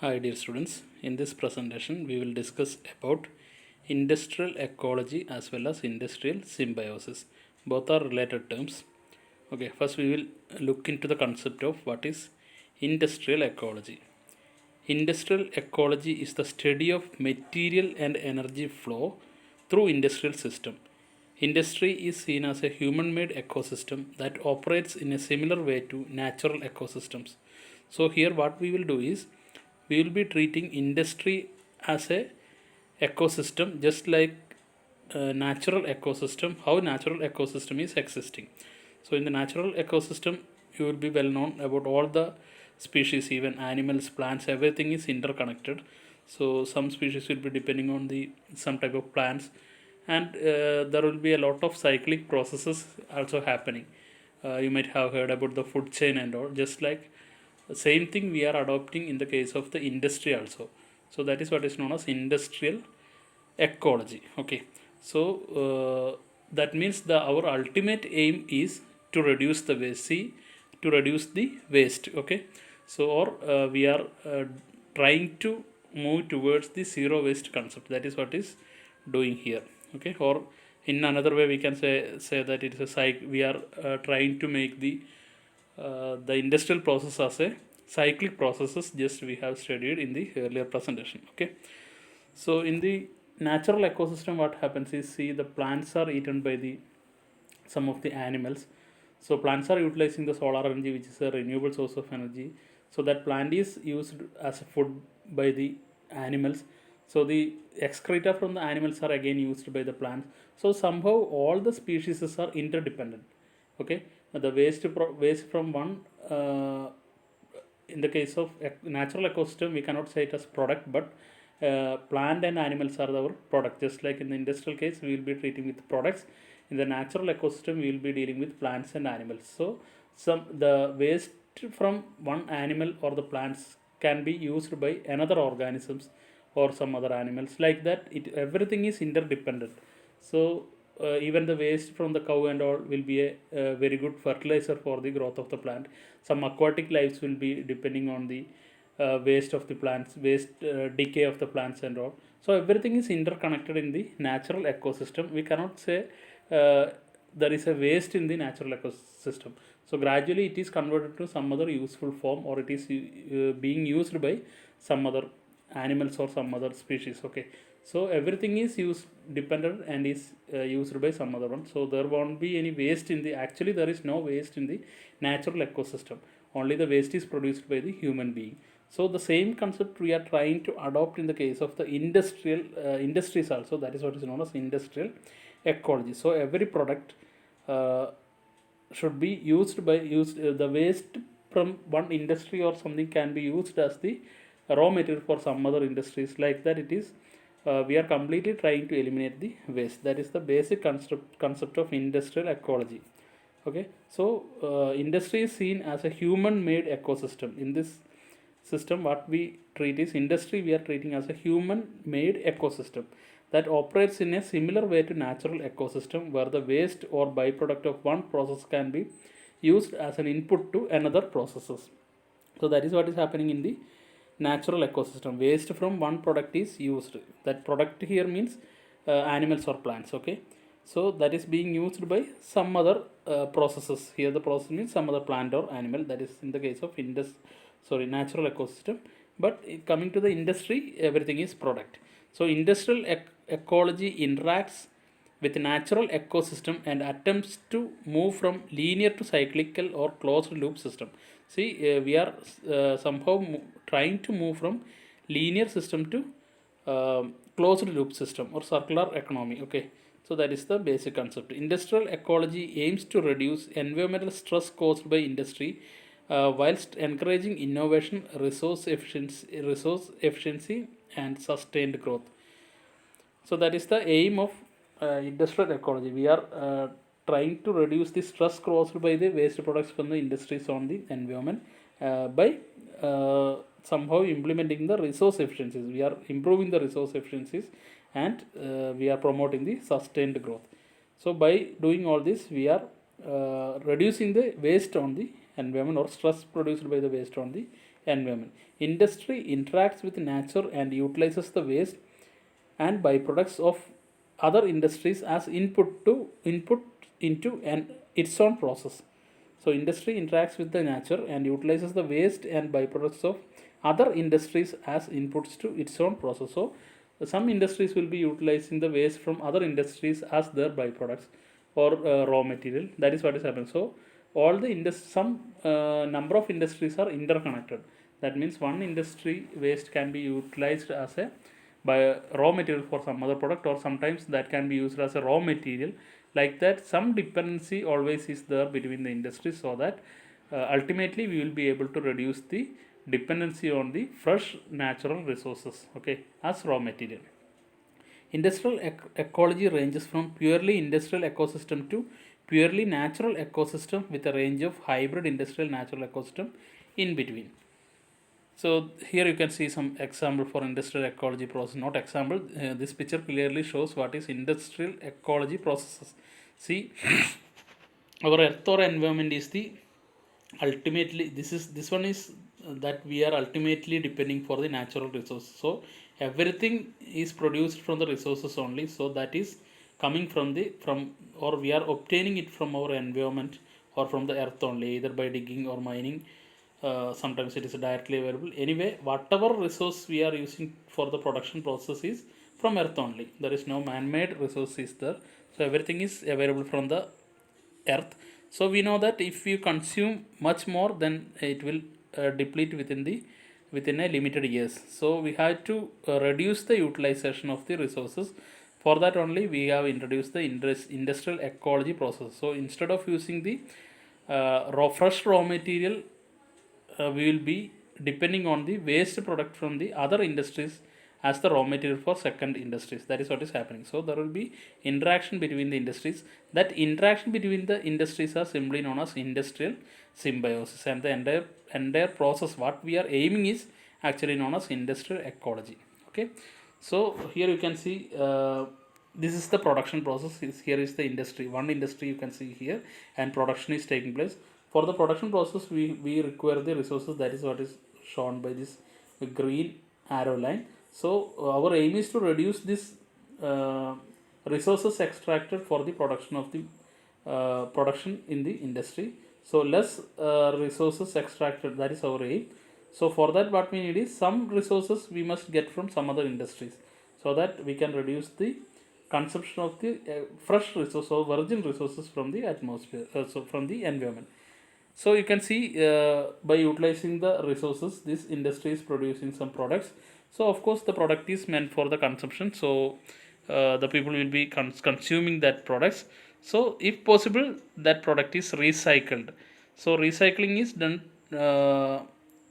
Hi dear students, in this presentation we will discuss about industrial ecology as well as industrial symbiosis. Both are related terms. Okay, first we will look into the concept of what is industrial ecology. Industrial ecology is the study of material and energy flow through industrial system. Industry is seen as a human-made ecosystem that operates in a similar way to natural ecosystems. So here what we will do is we will be treating industry as a ecosystem just like natural ecosystem, how natural ecosystem is existing. So in the natural ecosystem you will be well known about all the species, even animals, plants, everything is interconnected. So some species will be depending on the some type of plants, and there will be a lot of cyclic processes also happening. You might have heard about the food chain and all, just like the same thing we are adopting in the case of the industry also. So that is what is known as industrial ecology. Okay, so that means the our ultimate aim is to reduce the waste, see, to reduce the waste. Okay, so or we are trying to move towards the zero waste concept. That is what is doing here. Okay, or in another way we can say that it is a we are trying to make the industrial process as a cyclic processes, just we have studied in the earlier presentation. Okay, so in the natural ecosystem what happens is, see, the plants are eaten by the some of the animals. So plants are utilizing the solar energy, which is a renewable source of energy. So that plant is used as a food by the animals. So the excreta from the animals are again used by the plants. So somehow all the species are interdependent. Okay, the waste from one in the case of natural ecosystem we cannot say it as product, but plant and animals are our product. Just like in the industrial case we will be treating with products, in the natural ecosystem we will be dealing with plants and animals. So some the waste from one animal or the plants can be used by another organisms or some other animals, like that it everything is interdependent. So even the waste from the cow and all will be a very good fertilizer for the growth of the plant. Some aquatic lives will be depending on the waste of the plants, waste decay of the plants and all. So everything is interconnected in the natural ecosystem. We cannot say there is a waste in the natural ecosystem. So gradually it is converted to some other useful form, or it is being used by some other animals or some other species. Okay, so everything is used dependent and is used by some other one. So there won't be any waste in the, actually there is no waste in the natural ecosystem, only the waste is produced by the human being. So the same concept we are trying to adopt in the case of the industrial industries also. That is what is known as industrial ecology. So every product should be used by the waste from one industry or something can be used as the raw material for some other industries. Like that it is we are completely trying to eliminate the waste. That is the basic concept of industrial ecology. Okay, so industry is seen as a human made ecosystem. In this system what we treat is industry we are treating as a human made ecosystem that operates in a similar way to natural ecosystem, where the waste or byproduct of one process can be used as an input to another processes. So that is what is happening in the natural ecosystem. Waste from one product is used. That product here means animals or plants. Okay, so that is being used by some other processes. Here the process means some other plant or animal. That is in the case of natural ecosystem. But coming to the industry, everything is product. So industrial ecology interacts with natural ecosystem and attempts to move from linear to cyclical or closed loop system. See, we are somehow trying to move from linear system to closed loop system or circular economy. Okay, so that is the basic concept. Industrial ecology aims to reduce environmental stress caused by industry whilst encouraging innovation, resource efficiency and sustained growth. So that is the aim of industrial ecology. We are trying to reduce the stress caused by the waste products from the industries on the environment by somehow implementing the resource efficiencies. We are improving the resource efficiencies, and we are promoting the sustained growth. So by doing all this, we are reducing the waste on the environment or stress produced by the waste on the environment. Industry interacts with nature and utilizes the waste and byproducts of other industries as input into its own process. So industry interacts with the nature and utilizes the waste and byproducts of other industries as inputs to its own process. So some industries will be utilizing the waste from other industries as their byproducts or raw material. That is what is happening. So all the some number of industries are interconnected. That means one industry waste can be utilized as a by raw material for some other product, or sometimes that can be used as a raw material. Like that, some dependency always is there between the industries, so that ultimately we will be able to reduce the dependency on the fresh natural resources, okay, as raw material. Industrial ecology ranges from purely industrial ecosystem to purely natural ecosystem with a range of hybrid industrial natural ecosystem in between. So here you can see some example for industrial ecology process. Not example, this picture clearly shows what is industrial ecology processes. See, our earth or environment is the ultimately, this one is that we are ultimately depending for the natural resources. So everything is produced from the resources only. So that is coming from or we are obtaining it from our environment or from the earth only, either by digging or mining. Sometimes it is directly available. Anyway, whatever resource we are using for the production process is from earth only. There is no man-made resource is there. So everything is available from the earth. So we know that if you consume much more, then it will deplete within a limited years. So we have to reduce the utilization of the resources. For that only we have introduced the industrial ecology process. So instead of using the fresh raw material, we will be depending on the waste product from the other industries as the raw material for second industries. That is what is happening. So there will be interaction between the industries. That interaction between the industries are simply known as industrial symbiosis, and the entire process what we are aiming is actually known as industrial ecology. Okay, so here you can see this is the production process. Here is the industry, one industry you can see here, and production is taking place. For the production process we require the resources. That is what is shown by this green arrow line. So our aim is to reduce this resources extracted for the production of the production in the industry. So less resources extracted, that is our aim. So for that what we need is some resources we must get from some other industries, so that we can reduce the consumption of the fresh resource or virgin resources from the atmosphere, so from the environment. So you can see by utilizing the resources, this industry is producing some products. So of course the product is meant for the consumption. So the people will be consuming that products. So if possible, that product is recycled. So recycling is done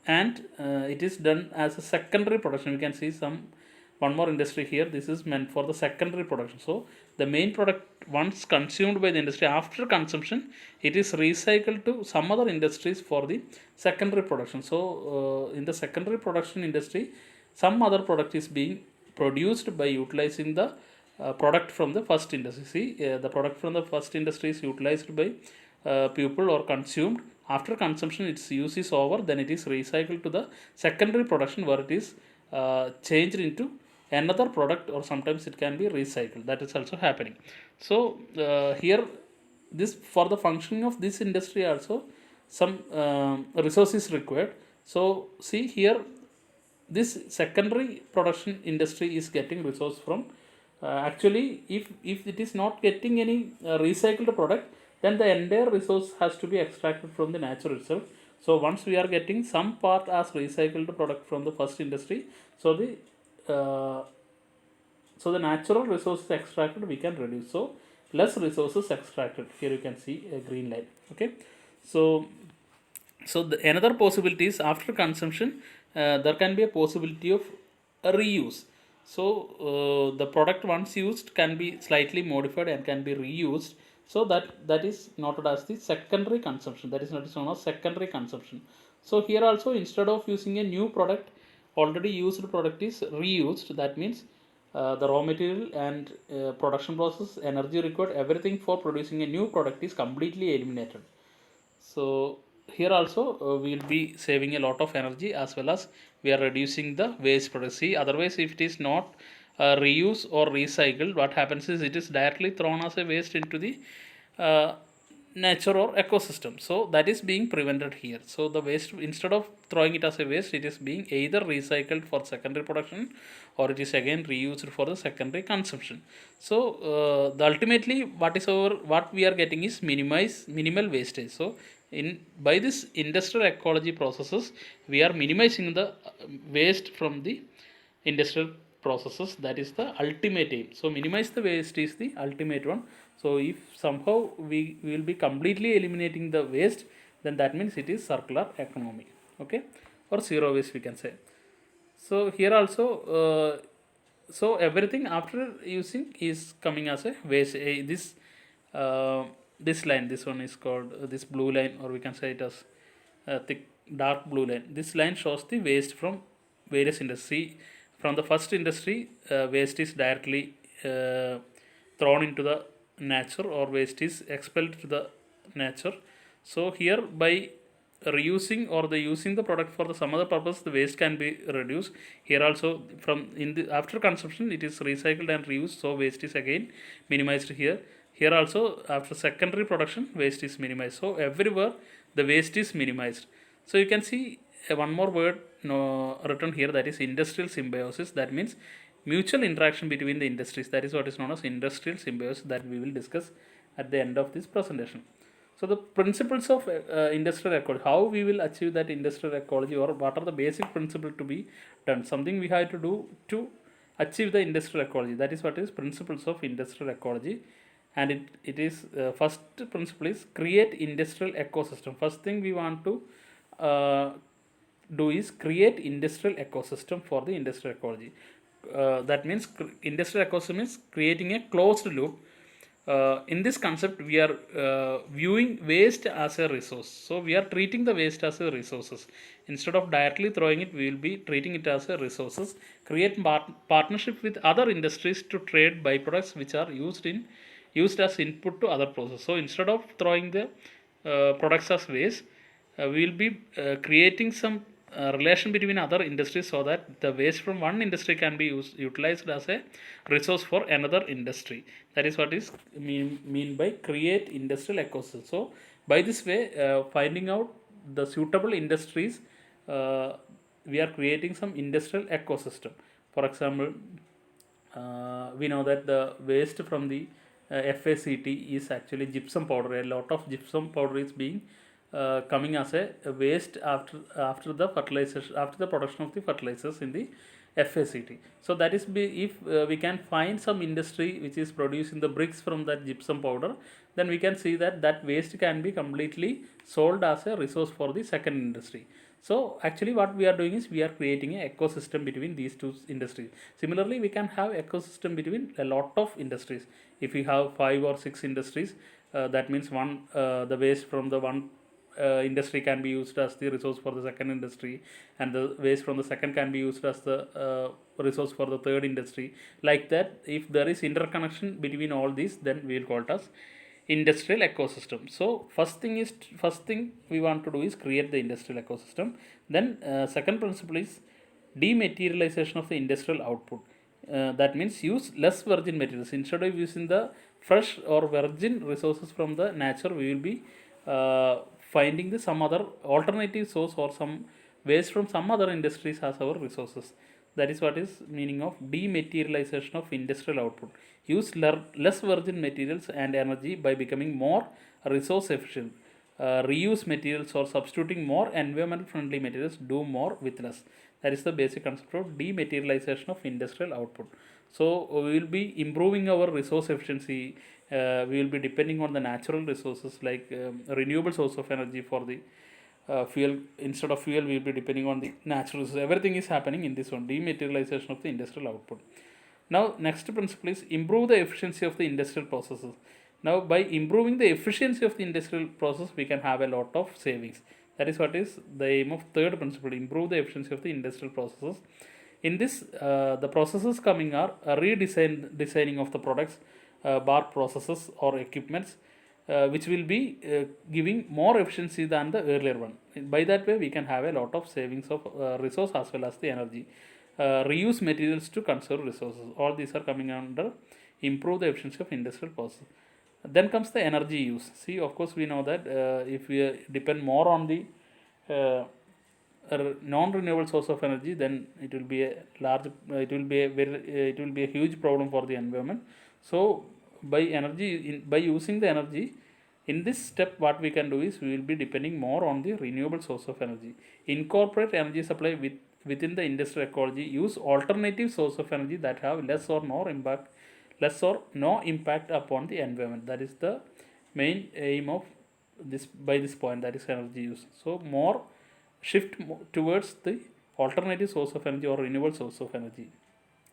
and it is done as a secondary production. We can see one more industry here. This is meant for the secondary production. So the main product once consumed by the industry, after consumption it is recycled to some other industries for the secondary production. So in the secondary production industry, some other product is being produced by utilizing the product from the first industry. See, the product from the first industry is utilized by people or consumed. After consumption its use is over, then it is recycled to the secondary production, where it is changed into another product, or sometimes it can be recycled. That is also happening. So here this, for the functioning of this industry also some resources required. So see here, this secondary production industry is getting resource from actually if it is not getting any recycled product, then the entire resource has to be extracted from the nature itself. So once we are getting some part as recycled product from the first industry, so the natural resources extracted we can reduce. So less resources extracted. Here you can see a green line. Okay, so another possibility is after consumption there can be a possibility of a reuse. So the product once used can be slightly modified and can be reused. So that is noted as the secondary consumption. That is known as secondary consumption. So here also, instead of using a new product, already used product is reused. That means the raw material and production process, energy required, everything for producing a new product is completely eliminated. So here also we will be saving a lot of energy, as well as we are reducing the waste product. See, otherwise if it is not reuse or recycled, what happens is it is directly thrown as a waste into the uh, nature or ecosystem. So that is being prevented here. So the waste, instead of throwing it as a waste, it is being either recycled for secondary production, or it is again reused for the secondary consumption. So the ultimately what we are getting is minimal wastage. So in by this industrial ecology processes, we are minimizing the waste from the industrial processes. That is the ultimate aim. So minimize the waste is the ultimate one. So if somehow we will be completely eliminating the waste, then that means it is circular economy, okay, or zero waste we can say. So here also so everything after using is coming as a waste. Uh, this line, this one is called this blue line, or we can say it as thick dark blue line. This line shows the waste from various industry. From the first industry, waste is directly thrown into the nature, or waste is expelled to the nature. So here by reusing or the using the product for the some other purpose, the waste can be reduced. Here also from in the after consumption it is recycled and reused, so waste is again minimized here. Here also after secondary production waste is minimized. So everywhere the waste is minimized. So you can see one more word no, written here, that is industrial symbiosis. That means mutual interaction between the industries. That is what is known as industrial symbiosis, that we will discuss at the end of this presentation. So the principles of industrial ecology, how we will achieve that industrial ecology, or what are the basic principles to be done, something we have to do to achieve the industrial ecology. That is what is principles of industrial ecology. And it is first principle is create industrial ecosystem. First thing we want to uh, do is create industrial ecosystem for the industrial ecology. That means industrial ecosystem is creating a closed loop. In this concept we are viewing waste as a resource. So we are treating the waste as a resources. Instead of directly throwing it, we will be treating it as a resources. Create partnership with other industries to trade byproducts which are used as input to other process. So instead of throwing the products as waste, we will be creating some relation between other industries, so that the waste from one industry can be utilized as a resource for another industry. That is what is mean by create industrial ecosystem. So by this way, finding out the suitable industries, we are creating some industrial ecosystem. For example, we know that the waste from the FACT is actually gypsum powder. A lot of gypsum powder is being coming as a waste after the fertilization, after the production of the fertilizers in the FACT. So that is if we can find some industry which is producing the bricks from that gypsum powder, then we can see that that waste can be completely sold as a resource for the second industry. So actually what we are doing is we are creating an ecosystem between these two industries. Similarly, we can have ecosystem between a lot of industries. If we have 5 or 6 industries, that means the waste from the one industry can be used as the resource for the second industry, and the waste from the second can be used as the resource for the third industry. Like that, if there is interconnection between all these, then we will call it as industrial ecosystem. So first thing we want to do is create the industrial ecosystem. Then second principle is dematerialization of the industrial output. That means use less virgin materials. Instead of using the fresh or virgin resources from the nature, we will be finding the some other alternative source or some waste from some other industries as our resources. That is what is meaning of dematerialization of industrial output. Use less virgin materials and energy by becoming more resource efficient. Reuse materials or substituting more environmental friendly materials. Do more with less. That is the basic concept of dematerialization of industrial output. So we will be improving our resource efficiency. We will be depending on the natural resources like renewable source of energy for the fuel. Instead of fuel, we will be depending on the natural resources. Everything is happening in this one, dematerialization of the industrial output. Now next principle is improve the efficiency of the industrial processes. Now by improving the efficiency of the industrial process, we can have a lot of savings. That is what is the aim of third principle, improve the efficiency of the industrial processes. In this, the processes coming are designing of the products, bar processes or equipments, which will be giving more efficiency than the earlier one. By that way, we can have a lot of savings of resource as well as the energy. Reuse materials to conserve resources. All these are coming under improve the efficiency of industrial process. Then comes the energy use. See, of course, we know that if we depend more on the non-renewable source of energy, then it will be a large, it will be a huge problem for the environment. So, by using the energy, in this step, what we can do is we will be depending more on the renewable source of energy. Incorporate energy supply within the industrial ecology. Use alternative source of energy that have less or no impact upon the environment. That is the main aim of this by this point, that is energy use. So more shift towards the alternative source of energy or renewable source of energy.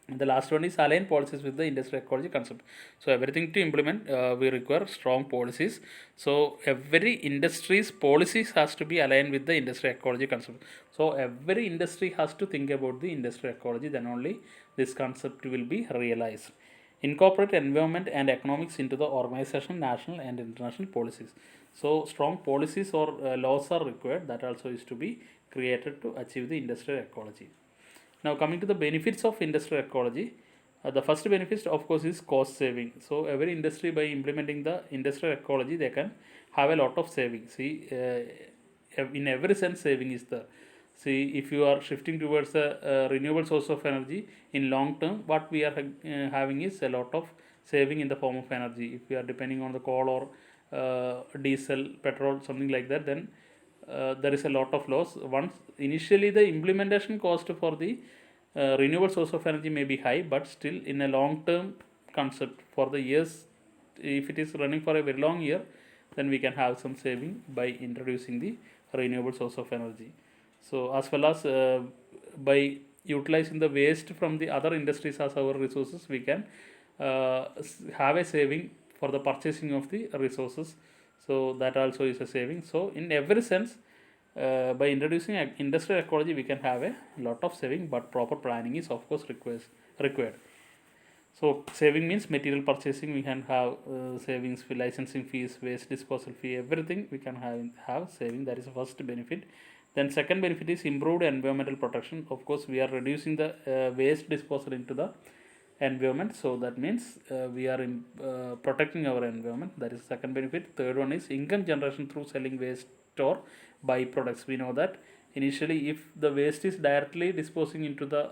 And the last one is align policies with the industrial ecology concept. So everything to implement, we require strong policies. So every industry's policies has to be aligned with the industrial ecology concept. So every industry has to think about the industrial ecology, then only this concept will be realized. Incorporate environment and economics into the organization, national and international policies. So strong policies or laws are required, that also is to be created to achieve the industrial ecology. Now coming to the benefits of industrial ecology, the first benefit of course is cost saving. So every industry, by implementing the industrial ecology, they can have a lot of saving. See, in every sense saving is there. See, if you are shifting towards a renewable source of energy, in long term what we are having is a lot of saving in the form of energy. If we are depending on the coal or diesel, petrol, something like that, then there is a lot of loss. Once initially the implementation cost for the renewable source of energy may be high, but still in a long term concept for the years, if it is running for a very long year, then we can have some saving by introducing the renewable source of energy. So as well as by utilizing the waste from the other industries as our resources, we can have a saving for the purchasing of the resources. So that also is a saving. So in every sense, by introducing industrial ecology, we can have a lot of saving, but proper planning is of course required. So saving means material purchasing, we can have savings for licensing fees, waste disposal fee, everything we can have saving. That is the first benefit. Then second benefit is improved environmental protection. Of course, we are reducing the waste disposal into the environment, so that means we are protecting our environment. That is second benefit. Third one is income generation through selling waste or byproducts. We know that initially if the waste is directly disposing into the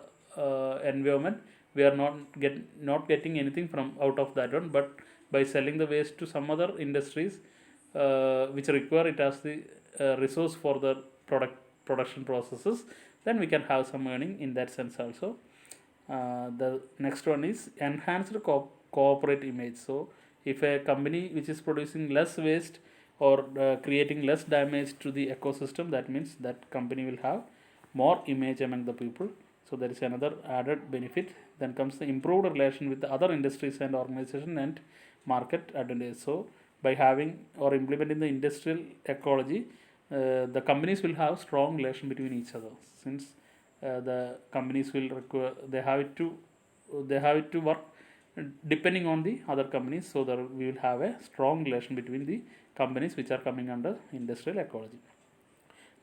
environment, we are not getting anything from out of that one, but by selling the waste to some other industries which require it as the resource for the production processes, then we can have some earning in that sense also. The next one is enhanced corporate image. So if a company which is producing less waste or creating less damage to the ecosystem, that means that company will have more image among the people. So there is another added benefit. Then comes the improved relation with the other industries and organization and market advantage. So by having or implementing the industrial ecology, the companies will have strong relation between each other, since the companies will require, they have it to work depending on the other companies, so that we will have a strong relation between the companies which are coming under industrial ecology.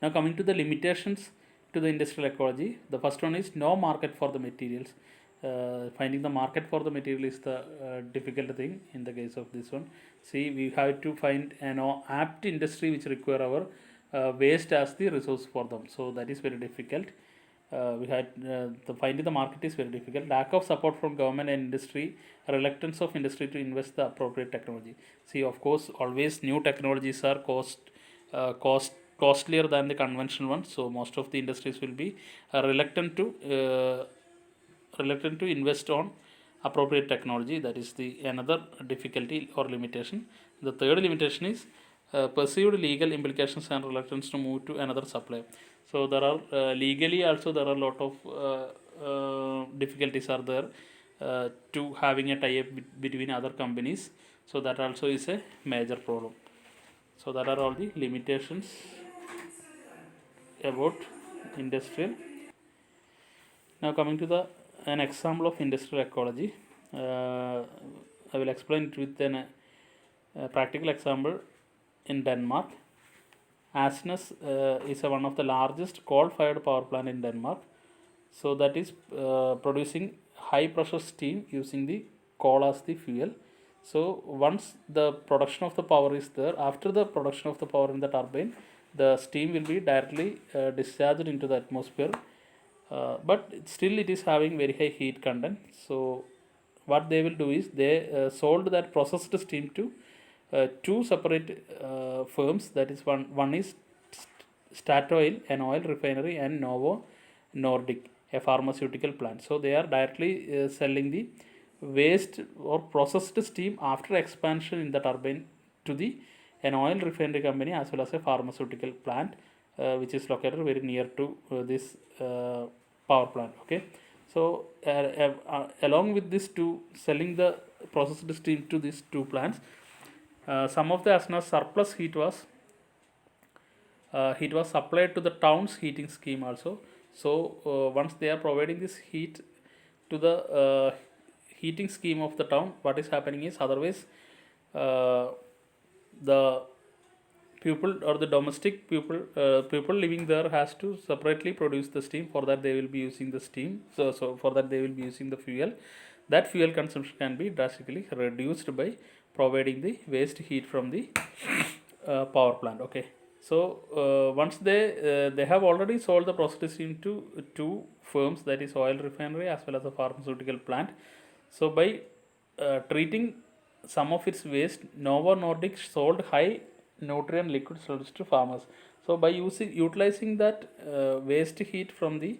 Now coming to the limitations to the industrial ecology, the first one is no market for the materials. Finding the market for the material is the difficult thing in the case of this one. See, we have to find an apt industry which require our waste as the resource for them, so that is very difficult. Finding the market is very difficult. Lack of support from government and industry, reluctance of industry to invest the appropriate technology. See, of course, always new technologies are costlier than the conventional ones, so most of the industries will be reluctant to invest on appropriate technology. That is the another difficulty or limitation. The third limitation is perceived legal implications and reluctance to move to another supplier. So there are legally also there are a lot of difficulties are there to having a tie-up between other companies. So that also is a major problem. So that are all the limitations about industrial. Now coming to an example of industrial ecology, I will explain it with an Practical example in Denmark. Asnæs is one of the largest coal-fired power plant in Denmark. So that is producing high pressure steam using the coal as the fuel. So once the production of the power is there, after the production of the power in the turbine, the steam will be directly discharged into the atmosphere. But still it is having very high heat content. So what they will do is they sold that processed steam to two separate firms. That is one is Statoil, an oil refinery, and Novo Nordic, a pharmaceutical plant. So they are directly selling the waste or processed steam after expansion in the turbine to the an oil refinery company as well as a pharmaceutical plant, which is located very near to this power plant. Okay, so along with this two selling the processed steam to these two plants, some of the Asna's surplus heat was supplied to the town's heating scheme also. So once they are providing this heat to the heating scheme of the town, what is happening is otherwise the people or the domestic people living there has to separately produce the steam. For that they will be using the steam. So for that they will be using the fuel. That fuel consumption can be drastically reduced by providing the waste heat from the power plant. Okay, so once they have already sold the processed steam to two firms, that is oil refinery as well as a pharmaceutical plant. So by treating some of its waste, Novo Nordic sold high nutrient liquid solids to farmers. So by utilizing that waste heat from the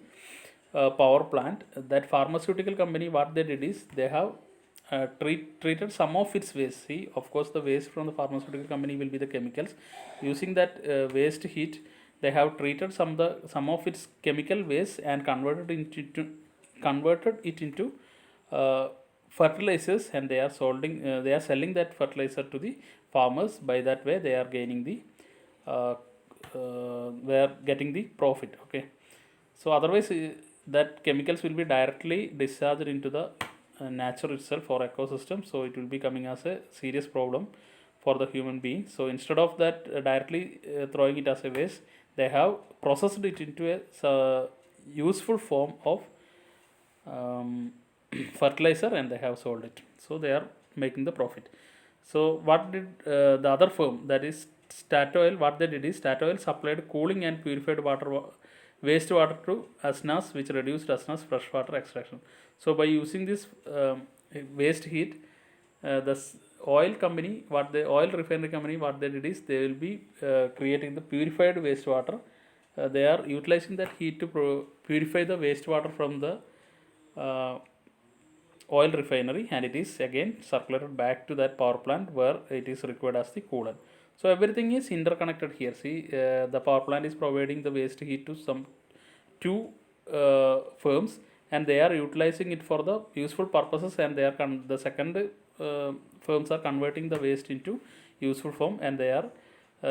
power plant, that pharmaceutical company, what they did is they have treated some of its waste. See, of course the waste from the pharmaceutical company will be the chemicals. Using that waste heat, they have treated some of its chemical waste and converted it into fertilizers, and they are selling that fertilizer to the farmers. By that way they are gaining the they are getting the profit. Okay, so otherwise that chemicals will be directly discharged into the nature itself or ecosystem, so it will be coming as a serious problem for the human being. So instead of that directly throwing it as a waste, they have processed it into a useful form of fertilizer, and they have sold it. So they are making the profit. So what did the other firm, that is Statoil, what they did is Statoil supplied cooling and purified wastewater to Asnas, which reduced Asnas freshwater extraction. So by using this waste heat, the oil refinery company, what they did is they will be creating the purified wastewater. They are utilizing that heat to purify the wastewater from the oil refinery, and it is again circulated back to that power plant where it is required as the coolant. So everything is interconnected here. See, the power plant is providing the waste heat to some two firms, and they are utilizing it for the useful purposes, and they are the second firms are converting the waste into useful form, and they are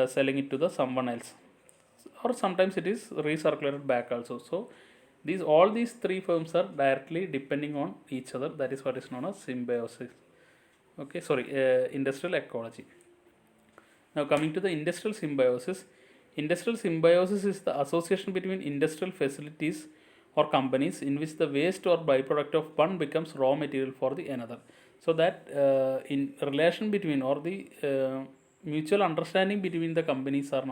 selling it to the someone else, or sometimes it is recirculated back also. So all these three firms are directly depending on each other. That is what is known as symbiosis. Okay, sorry, industrial ecology. Now coming to the industrial symbiosis. Industrial symbiosis is the association between industrial facilities or companies in which the waste or byproduct of one becomes raw material for the another. So that in relation between, or the mutual understanding between the companies are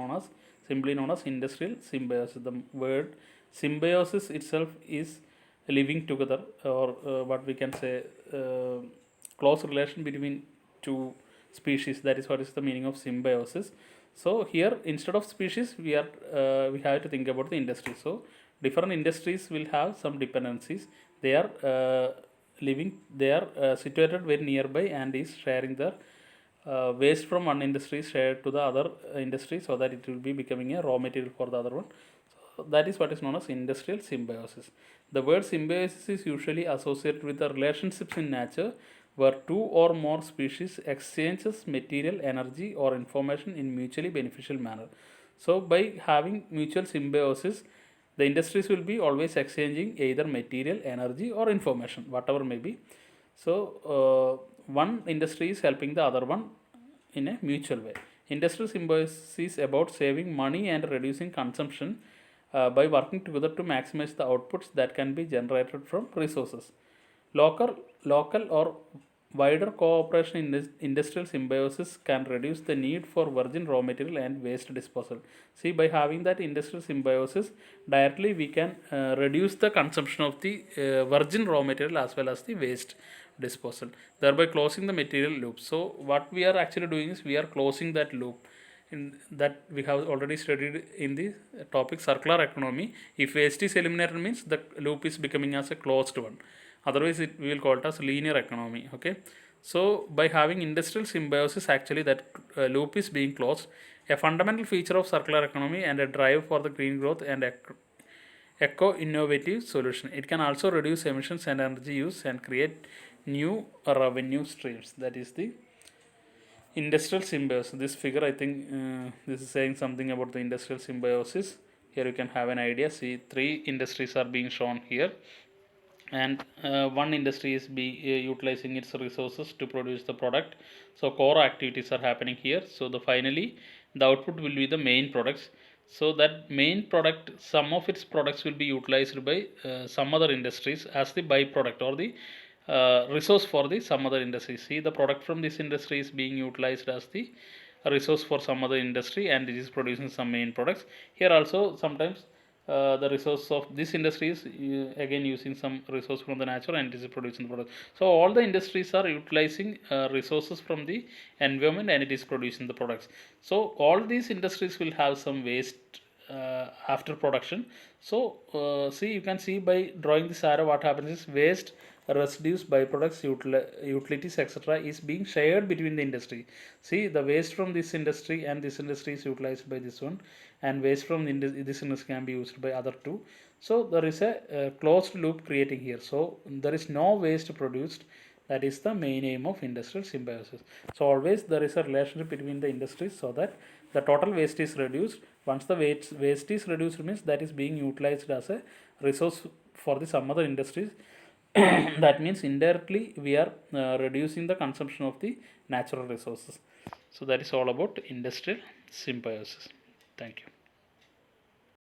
simply known as industrial symbiosis. The word symbiosis itself is living together, or what we can say close relation between two species. That is what is the meaning of symbiosis. So here instead of species we have to think about the industry. So different industries will have some dependencies. They are situated very nearby and is sharing their waste from one industry shared to the other industry, so that it will be becoming a raw material for the other one. So that is what is known as industrial symbiosis. The word symbiosis is usually associated with the relationships in nature where two or more species exchanges material, energy or information in mutually beneficial manner. So by having mutual symbiosis, the industries will be always exchanging either material, energy or information, whatever may be. So one industry is helping the other one in a mutual way. Industrial symbiosis is about saving money and reducing consumption by working together to maximize the outputs that can be generated from resources. Local or wider cooperation in this industrial symbiosis can reduce the need for virgin raw material and waste disposal. See, by having that industrial symbiosis, directly we can reduce the consumption of the virgin raw material as well as the waste disposal, thereby closing the material loop. So, what we are actually doing is we are closing that loop. In that we have already studied in the topic circular economy. If waste is eliminated means the loop is becoming as a closed one, otherwise we will call it as linear economy. Okay, so by having industrial symbiosis, actually that loop is being closed, a fundamental feature of circular economy and a drive for the green growth and eco innovative solution. It can also reduce emissions and energy use and create new revenue streams. That is the industrial symbiosis. This figure, I think this is saying something about the industrial symbiosis. Here you can have an idea. See, three industries are being shown here, and one industry is utilizing its resources to produce the product. So core activities are happening here. So the finally the output will be the main products. So that main product, some of its products will be utilized by some other industries as the byproduct or the resource for the some other industry. See, the product from this industry is being utilized as the resource for some other industry, and it is producing some main products. Here also sometimes the resource of this industry is again using some resource from the nature, and it is producing the product. So all the industries are utilizing resources from the environment, and it is producing the products. So all these industries will have some waste after production. So see, you can see by drawing this arrow what happens is waste, residues, byproducts, utilities, etc. is being shared between the industry. See, the waste from this industry and this industry is utilized by this one, and waste from this industry can be used by other two. So there is a closed loop creating here. So there is no waste produced. That is the main aim of industrial symbiosis. So always there is a relationship between the industries so that the total waste is reduced. Once the waste is reduced means that is being utilized as a resource for the some other industries. That means indirectly we are reducing the consumption of the natural resources. So that is all about industrial symbiosis. Thank you.